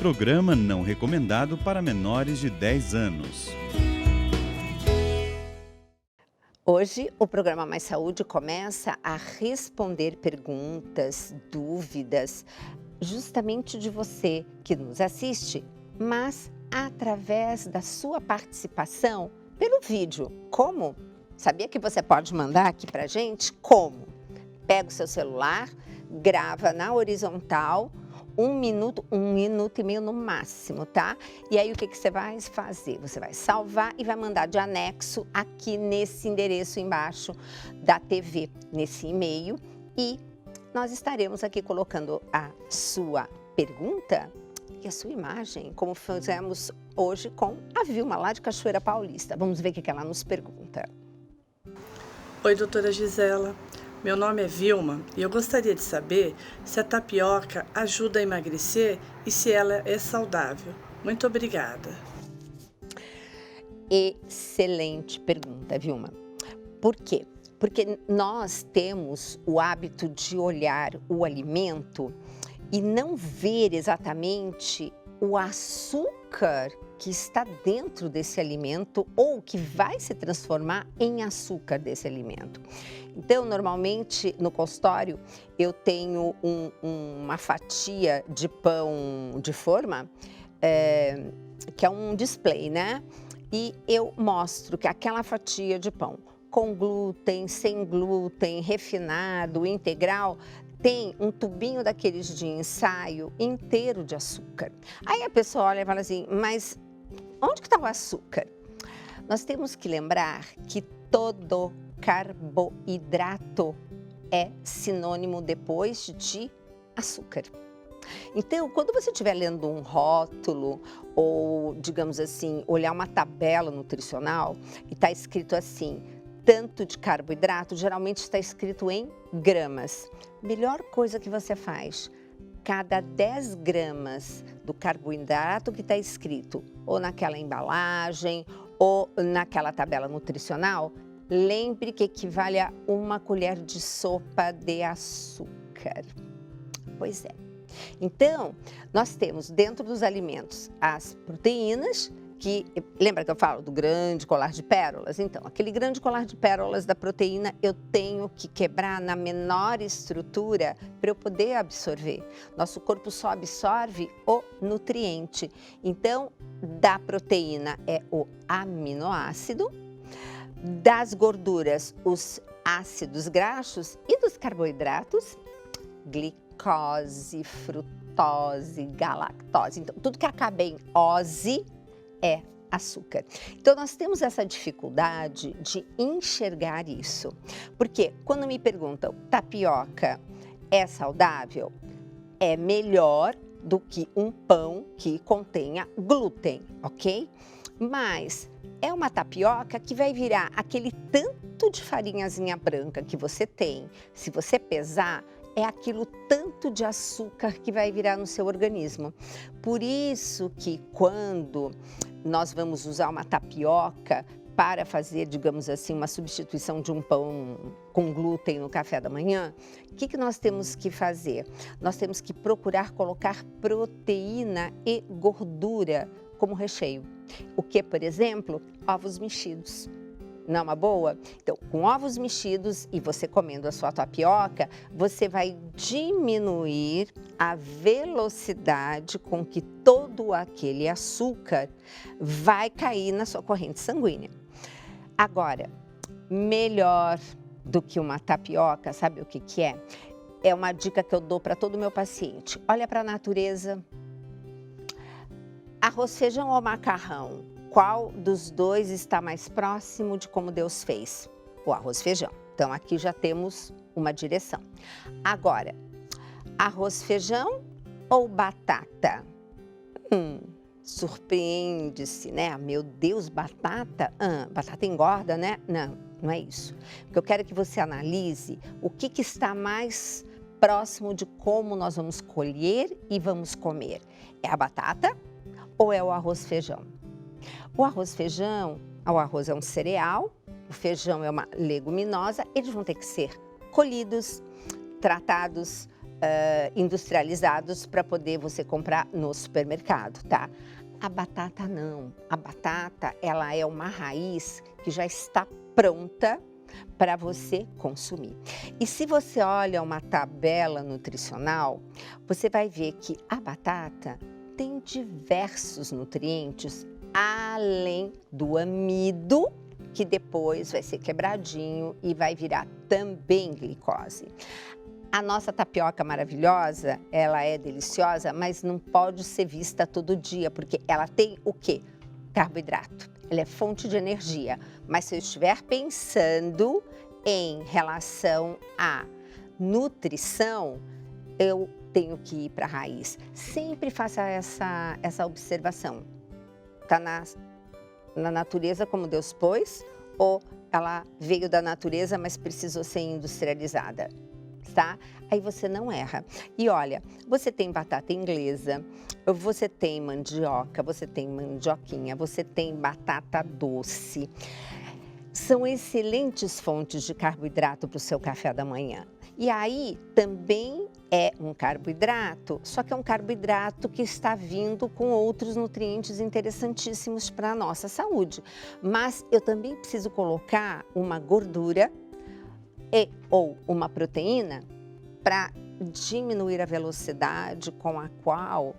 programa não recomendado para menores de 10 anos. Hoje, o programa Mais Saúde começa a responder perguntas, dúvidas, justamente de você que nos assiste, mas através da sua participação pelo vídeo. Como? Sabia que você pode mandar aqui pra gente? Como? Pega o seu celular, grava na horizontal, 1 minuto e meio no máximo, tá? E aí o que você vai fazer? Você vai salvar e vai mandar de anexo aqui nesse endereço embaixo da TV, nesse e-mail, e nós estaremos aqui colocando a sua pergunta e a sua imagem, como fizemos hoje com a Vilma, lá de Cachoeira Paulista. Vamos ver o que ela nos pergunta. Oi, doutora Gisela. Meu nome é Vilma e eu gostaria de saber se a tapioca ajuda a emagrecer e se ela é saudável. Muito obrigada. Excelente pergunta, Vilma. Por quê? Porque nós temos o hábito de olhar o alimento e não ver exatamente o açúcar que está dentro desse alimento ou que vai se transformar em açúcar desse alimento. Então, normalmente no consultório eu tenho uma fatia de pão de forma, que é um display, né? E eu mostro que aquela fatia de pão com glúten, sem glúten, refinado, integral, tem um tubinho daqueles de ensaio inteiro de açúcar. Aí a pessoa olha e fala assim, mas onde que está o açúcar? Nós temos que lembrar que todo carboidrato é sinônimo depois de açúcar. Então, quando você estiver lendo um rótulo ou, digamos assim, olhar uma tabela nutricional e está escrito assim, tanto de carboidrato, geralmente está escrito em gramas. Melhor coisa que você faz, cada 10 gramas do carboidrato que está escrito ou naquela embalagem ou naquela tabela nutricional, lembre que equivale a 1 colher de sopa de açúcar. Pois é. Então, nós temos dentro dos alimentos as proteínas, que, lembra que eu falo do grande colar de pérolas? Então, aquele grande colar de pérolas da proteína eu tenho que quebrar na menor estrutura para eu poder absorver. Nosso corpo só absorve o nutriente. Então, da proteína é o aminoácido, das gorduras os ácidos graxos e dos carboidratos, glicose, frutose, galactose. Então, tudo que acaba em ose é açúcar. Então, nós temos essa dificuldade de enxergar isso. Porque quando me perguntam, tapioca é saudável? É melhor do que um pão que contenha glúten, ok? Mas é uma tapioca que vai virar aquele tanto de farinhazinha branca que você tem. Se você pesar, é aquilo tanto de açúcar que vai virar no seu organismo. Por isso que quando nós vamos usar uma tapioca para fazer, digamos assim, uma substituição de um pão com glúten no café da manhã, o que nós temos que fazer? Nós temos que procurar colocar proteína e gordura como recheio. O que, por exemplo, ovos mexidos. Não é uma boa? Então, com ovos mexidos e você comendo a sua tapioca, você vai diminuir a velocidade com que todo aquele açúcar vai cair na sua corrente sanguínea. Agora, melhor do que uma tapioca, sabe o que é? É uma dica que eu dou para todo meu paciente. Olha para a natureza. Arroz, feijão ou macarrão? Qual dos dois está mais próximo de como Deus fez? O arroz e feijão. Então, aqui já temos uma direção. Agora, arroz, feijão ou batata? Surpreende-se, né? Meu Deus, batata? Batata engorda, né? Não, não é isso. Porque eu quero que você analise o que está mais próximo de como nós vamos colher e vamos comer. É a batata ou é o arroz, feijão? O arroz-feijão, o arroz é um cereal, o feijão é uma leguminosa, eles vão ter que ser colhidos, tratados, industrializados para poder você comprar no supermercado, tá? A batata não. A batata, ela é uma raiz que já está pronta para você consumir. E se você olha uma tabela nutricional, você vai ver que a batata tem diversos nutrientes além do amido, que depois vai ser quebradinho e vai virar também glicose. A nossa tapioca maravilhosa, ela é deliciosa, mas não pode ser vista todo dia, porque ela tem o quê? Carboidrato. Ela é fonte de energia. Mas se eu estiver pensando em relação à nutrição, eu tenho que ir para a raiz. Sempre faça essa observação. Está na natureza como Deus pôs, ou ela veio da natureza, mas precisou ser industrializada, tá? Aí você não erra. E olha, você tem batata inglesa, você tem mandioca, você tem mandioquinha, você tem batata doce. São excelentes fontes de carboidrato para o seu café da manhã. E aí também é um carboidrato, só que é um carboidrato que está vindo com outros nutrientes interessantíssimos para a nossa saúde. Mas eu também preciso colocar uma gordura ou uma proteína para diminuir a velocidade com a qual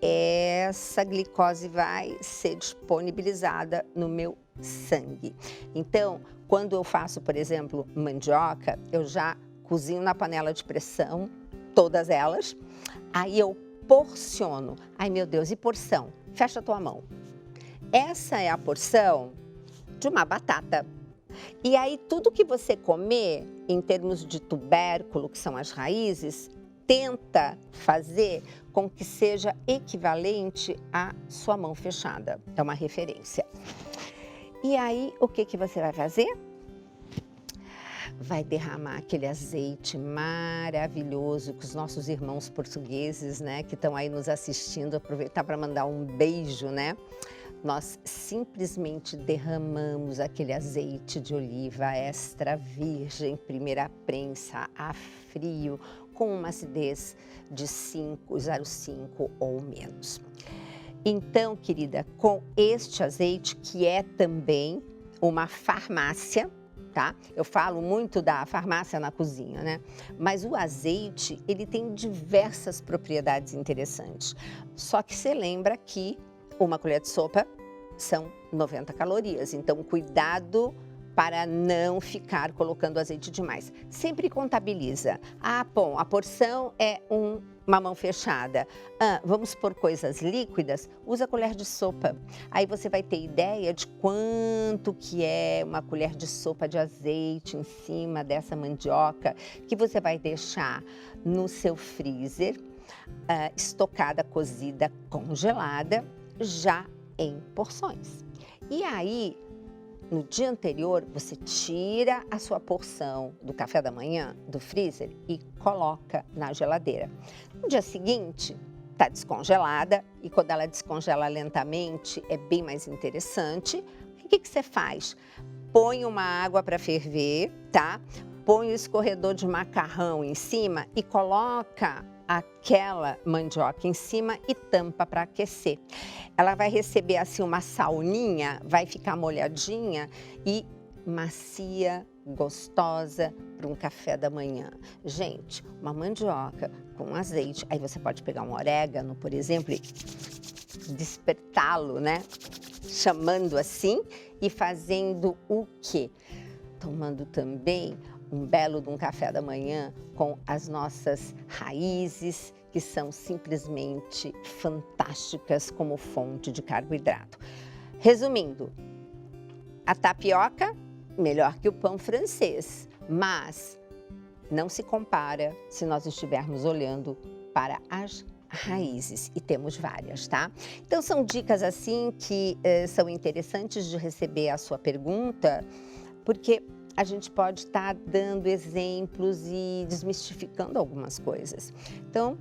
essa glicose vai ser disponibilizada no meu sangue. Então, quando eu faço, por exemplo, mandioca, eu já cozinho na panela de pressão, todas elas, aí eu porciono. Ai, meu Deus, e porção? Fecha a tua mão. Essa é a porção de uma batata. E aí, tudo que você comer, em termos de tubérculo, que são as raízes, tenta fazer com que seja equivalente à sua mão fechada. É uma referência. E aí, o que você vai fazer? Vai derramar aquele azeite maravilhoso que os nossos irmãos portugueses, né, que estão aí nos assistindo, aproveitar para mandar um beijo, né? Nós simplesmente derramamos aquele azeite de oliva extra virgem, primeira prensa, a frio, com uma acidez de 0,5 ou menos. Então, querida, com este azeite, que é também uma farmácia, tá? Eu falo muito da farmácia na cozinha, né? Mas o azeite, ele tem diversas propriedades interessantes. Só que você lembra que uma colher de sopa são 90 calorias. Então, cuidado para não ficar colocando azeite demais. Sempre contabiliza. Ah, bom, a porção é uma mão fechada. Vamos pôr coisas líquidas? Usa colher de sopa. Aí você vai ter ideia de quanto que é uma colher de sopa de azeite em cima dessa mandioca que você vai deixar no seu freezer, estocada, cozida, congelada, já em porções. E aí, no dia anterior, você tira a sua porção do café da manhã do freezer e coloca na geladeira. No dia seguinte, está descongelada e quando ela descongela lentamente, é bem mais interessante. O que você faz? Põe uma água para ferver, tá? Põe o escorredor de macarrão em cima e coloca aquela mandioca em cima e tampa para aquecer. Ela vai receber assim uma sauninha, vai ficar molhadinha e macia, gostosa para um café da manhã. Gente, uma mandioca com azeite, aí você pode pegar um orégano, por exemplo, e despertá-lo, né? Chamando assim e fazendo o quê? Tomando também um belo de um café da manhã com as nossas raízes, que são simplesmente fantásticas como fonte de carboidrato. Resumindo, a tapioca, melhor que o pão francês, mas não se compara se nós estivermos olhando para as raízes, e temos várias, tá? Então, são dicas assim que são interessantes de receber a sua pergunta, porque a gente pode estar dando exemplos e desmistificando algumas coisas. Então,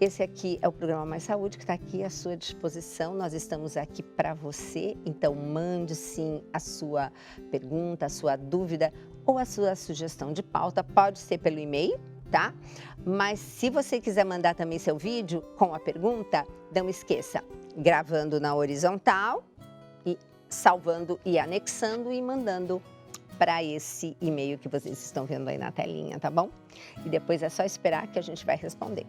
esse aqui é o programa Mais Saúde, que está aqui à sua disposição. Nós estamos aqui para você, então mande sim a sua pergunta, a sua dúvida ou a sua sugestão de pauta. Pode ser pelo e-mail, tá? Mas se você quiser mandar também seu vídeo com a pergunta, não esqueça, gravando na horizontal e salvando e anexando e mandando para esse e-mail que vocês estão vendo aí na telinha, tá bom? E depois é só esperar que a gente vai responder.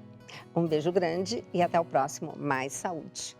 Um beijo grande e até o próximo Mais Saúde.